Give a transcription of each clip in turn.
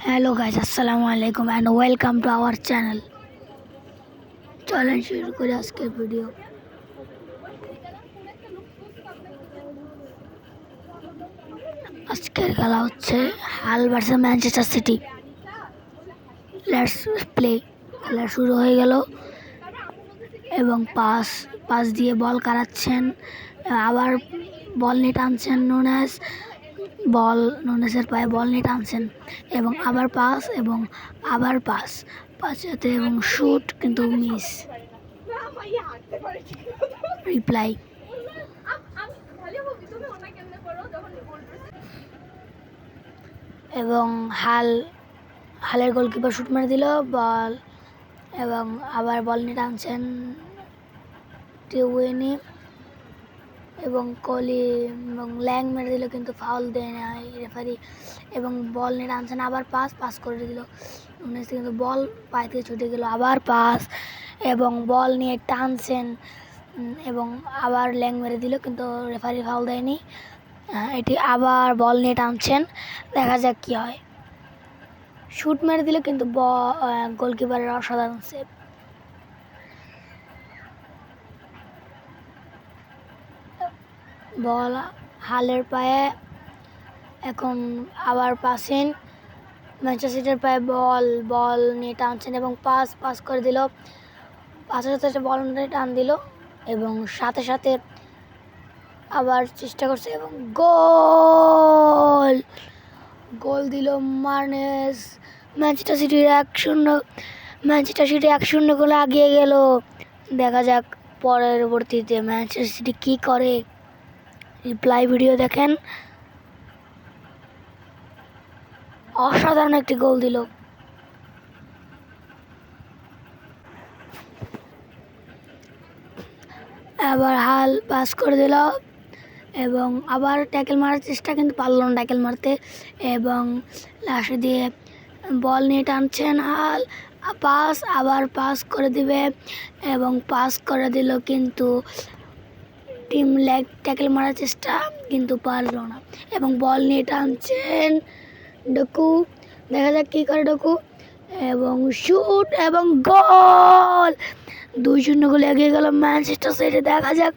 Hello guys, अस्सलाम वालेकुम and welcome to our channel. चलें शुरू करें आज के वीडियो। আজকের খেলা হচ্ছে হাল versus Manchester city. Let's play. খেলা শুরু হয়ে গেল এবং পাস দিয়ে বল কাটাচ্ছেন, আবার বল নিয়ে টানছেন নুনেসের পায়ে বল নিয়ে টানছেন এবং আবার পাসেতে এবং শুট কিন্তু মিস। রিপ্লাই এবং হালের গোলকিপার শুট মেরে দিল বল এবং আবার বল নিয়ে টানছেন টিউইনি এবং কলি এবং ল্যাং মেরে দিল কিন্তু ফাউল দেয় না রেফারি এবং বল নিয়ে টানছেন, আবার পাস করে দিল নুনেস, কিন্তু বল পায়ে থেকে ছুটে গেল, আবার পাস এবং বল নিয়ে টানছেন এবং আবার ল্যাং মেরে দিল কিন্তু রেফারি ফাউল দেয়নি। এটি আবার বল নিয়ে টানছেন, দেখা যাক কী হয়। শুট মেরে দিল কিন্তু গোলকিপারের অসাধারণ সেভ। বল হালের পায়ে, এখন আবার পাসিং ম্যানচেস্টার সিটির পায়ে বল নিয়ে টানছেন এবং পাস করে দিল, পাশের সাথে বল নিয়ে টান দিল এবং সাথে আবার চেষ্টা করছে এবং গোল দিল মার্নেস। ম্যানচেস্টার সিটি 1-0 গোলে এগিয়ে গেল। দেখা যাক পরবর্তীতে ম্যানচেস্টার সিটি কী করে। রিপ্লাই ভিডিও দেখেন। অসাধারণ একটি গোল দিল। আবার হাল পাস করে দিল এবং আবার ট্যাকেল মারার চেষ্টা কিন্তু পারল না ট্যাকেল মারতে এবং লাস্টে দিয়ে বল নিয়ে টানছেন হাল, পাস করে দিবে এবং পাস করে দিল কিন্তু টিম লেগ ট্যাকেল মারার চেষ্টা কিন্তু পারল না এবং বল নিয়ে টানছেন ডকু, দেখা যাক কী করে ডকু এবং শুট এবং গোল। 2-0 গোলে এগিয়ে গেল ম্যানচেস্টার সিটি। দেখা যাক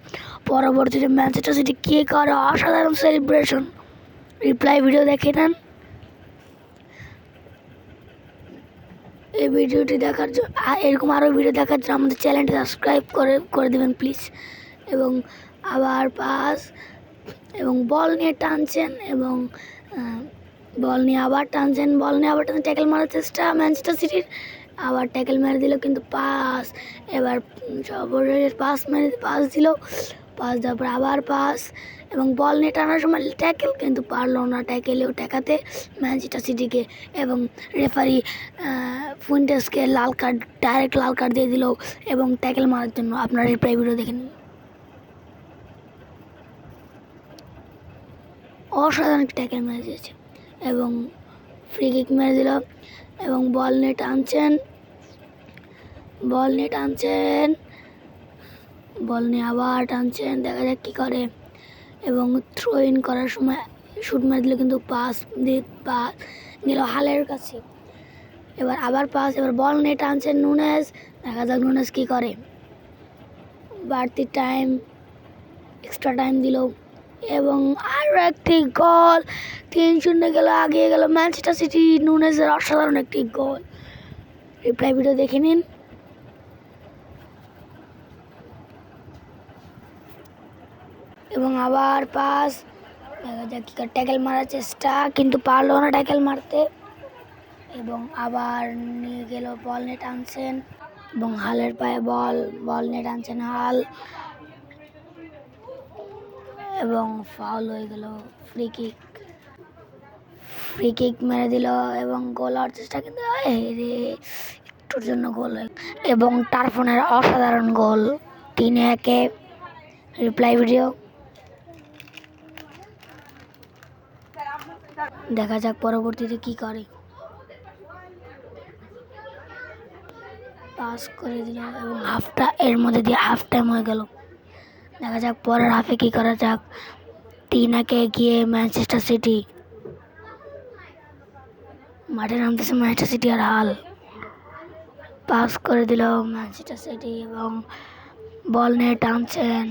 পরবর্তীতে ম্যানচেস্টার সিটি কী করে। অসাধারণ সেলিব্রেশন। রিপ্লাই ভিডিও দেখে নেন। এই ভিডিওটি দেখার জন্য, এরকম আরও ভিডিও দেখার জন্য আমাদের চ্যানেলটি সাবস্ক্রাইব করে দেবেন প্লিজ। এবং আবার পাস এবং বল নিয়ে টানছেন এবং বল নিয়ে আবার টানছেন ট্যাকেল মারার চেষ্টা ম্যানচেস্টার সিটির, আবার ট্যাকেল মেরে দিল কিন্তু পাস, এবার সর্বশেষ পাস দেওয়ার পর আবার পাস এবং বল নিয়ে টানার সময় ট্যাকেল কিন্তু পারল না ঠেকাতে ম্যানচেস্টার সিটিকে এবং রেফারি ফুয়েন্টেসকে ডাইরেক্ট লাল কার্ড দিয়ে দিল এবং ট্যাকেল মারার জন্য। আপনারা রিপ্লাই ভিডিও দেখে নিন। অসাধারণ ট্যাকেল মেরে দিয়েছে এবং ফ্রি কিক মেরে দিল এবং বল নিয়ে টানছেন আবার টানছেন, দেখা যাক কী করে এবং থ্রো ইন করার সময় শুট মেরে দিল কিন্তু পাস গেল হালের কাছে। আবার পাস, এবার বল নিয়ে টানছেন নুনেস, দেখা যাক নুনেস কী করে। বাড়তি এক্সট্রা টাইম দিল এবং আরও একটি গোল। 3-0 এগিয়ে গেল ম্যানচেস্টার সিটি। নুনেসের অসাধারণ একটি গোল। রিপ্লাই ভিডিও দেখে নিন। এবং আবার পাস, দেখা যাক কী করে ট্যাকেল মারার চেষ্টা কিন্তু পারলো না ট্যাকেল মারতে এবং আবার নিয়ে গেল বল নিয়ে টানছেন এবং হালের পায়ে বল নিয়ে টানছেন হাল এবং ফাউল হয়ে গেল। ফ্রি কিক মেরে দিল এবং গোল হওয়ার চেষ্টা কিন্তু একটুর জন্য গোল হয়ে এবং টারফোনের অসাধারণ গোল 3-1। রিপ্লাই ভিডিও দেখা যাক পরবর্তীতে কী করে। পাস করে দিল এবং এর মধ্যে দিয়ে হাফ টাইম হয়ে গেল। দেখা যাক পরের হাফে কী করা যাক। 3-1 এগিয়ে ম্যানচেস্টার সিটি। মাঠে নামতেছে ম্যানচেস্টার সিটি আর হাল। পাস করে দিল ম্যানচেস্টার সিটি এবং বল নিয়ে টানছেন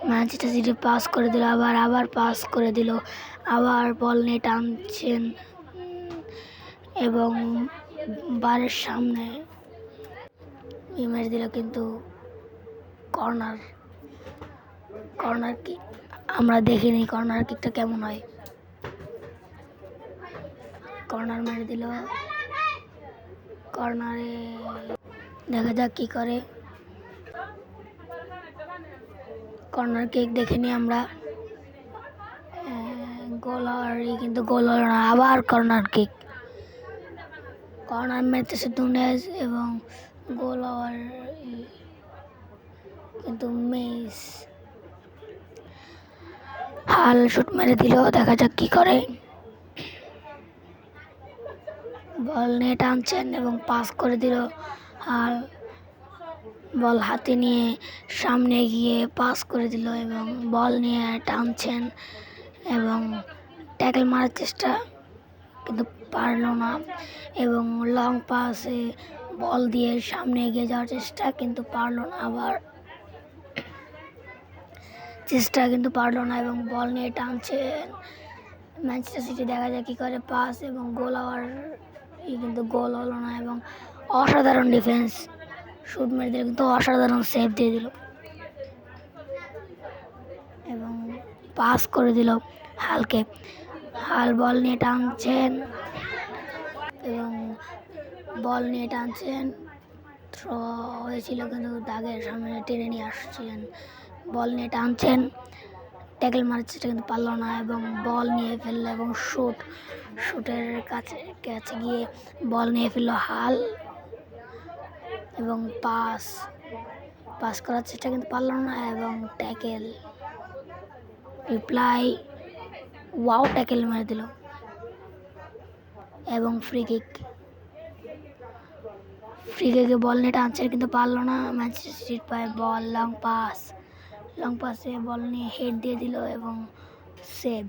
ম্যানচেস্টার সিটি, পাস করে দিল, আবার পাস করে দিল, আবার বল নিয়ে টানছেন এবং বারের সামনে মেরে দিল, কিন্তু কর্নার কিক আমরা দেখিনি কর্নার কিকটা কেমন হয়। কর্নার মেরে দিল, কর্নারে দেখা যাক কি করে। কর্নার কিক দেখেনি আমরা, গোল হওয়ার কিন্তু গোল হলো না। আবার কর্নার কিক, কর্নার মেরেছে নুনেজ এবং গোল হওয়ার কিন্তু মিস। হাল শুট মেরে দিল, দেখা যাক কি করে। বল নিয়ে টানছেন এবং পাস করে দিল হাল। বল হাতে নিয়ে সামনে গিয়ে পাস করে দিল এবং বল নিয়ে টানছেন এবং ট্যাকল মারার চেষ্টা কিন্তু পারল না এবং লং পাসে বল দিয়ে সামনে এগিয়ে যাওয়ার চেষ্টা কিন্তু পারল না, আবার চেষ্টা কিন্তু পারল না এবং বল নিয়ে টানছেন ম্যানচেস্টার সিটি। দেখা যায় কী করে, পাস এবং গোল হওয়ার কিন্তু গোল হলো না এবং অসাধারণ ডিফেন্স, শুট মেরে দিল কিন্তু অসাধারণ সেভ দিয়ে দিল এবং পাস করে দিল হালকে। হাল বল নিয়ে টানছেন এবং থ্রো হয়েছিল কিন্তু দাগের সামনে টেনে নিয়ে আসছিলেন। বল নিয়ে টানছেন, ট্যাকল মারার চেষ্টা কিন্তু পারল না এবং বল নিয়ে ফেললো এবং শুটের কাছে গিয়ে বল নিয়ে ফেললো হাল এবং পাস করার চেষ্টা কিন্তু পারল না এবং ট্যাকেল রিপ্লাই ওয়াও ট্যাকেল মেরে দিল এবং ফ্রি কিকে বল নিয়ে টানছে কিন্তু পারল না। ম্যানচেস্টার সিটির পায়ে বল, লং পাসে বল নিয়ে হেড দিয়ে দিল এবং সেভ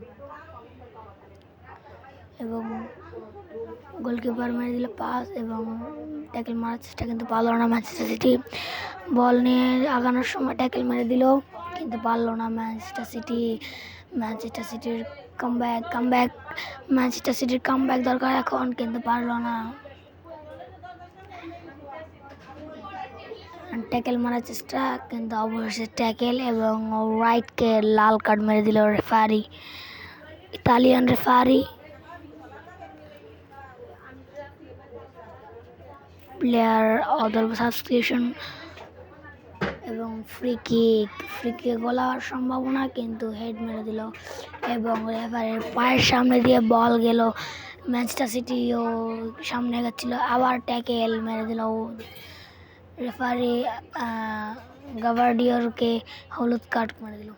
এবং গোলকিপার মেরে দিল পাস এবং ট্যাকেল মারার চেষ্টা কিন্তু পারল না। ম্যানচেস্টার সিটি বল নিয়ে আগানোর সময় ট্যাকেল মেরে দিল কিন্তু পারল না ম্যানচেস্টার সিটির কামব্যাক ম্যানচেস্টার সিটির কামব্যাক দরকার এখন, কিন্তু পারল না। ট্যাকেল মারার চেষ্টা কিন্তু অবশেষে ট্যাকেল এবং রাইটকে লাল কার্ড মেরে দিল রেফারি, ইতালিয়ান রেফারি। প্লেয়ার অদল সাবস্টিটিউশন এবং ফ্রি কিকে গোল হওয়ার সম্ভাবনা কিন্তু হেড মেরে দিল এবং রেফারির পায়ের সামনে দিয়ে বল গেল। ম্যানচেস্টার সিটিও সামনে গেছিল, আবার ট্যাকেল মেরে দিল রেফারি, গাভার্ডিওরকে হলুদ কার্ড মেরে দিল।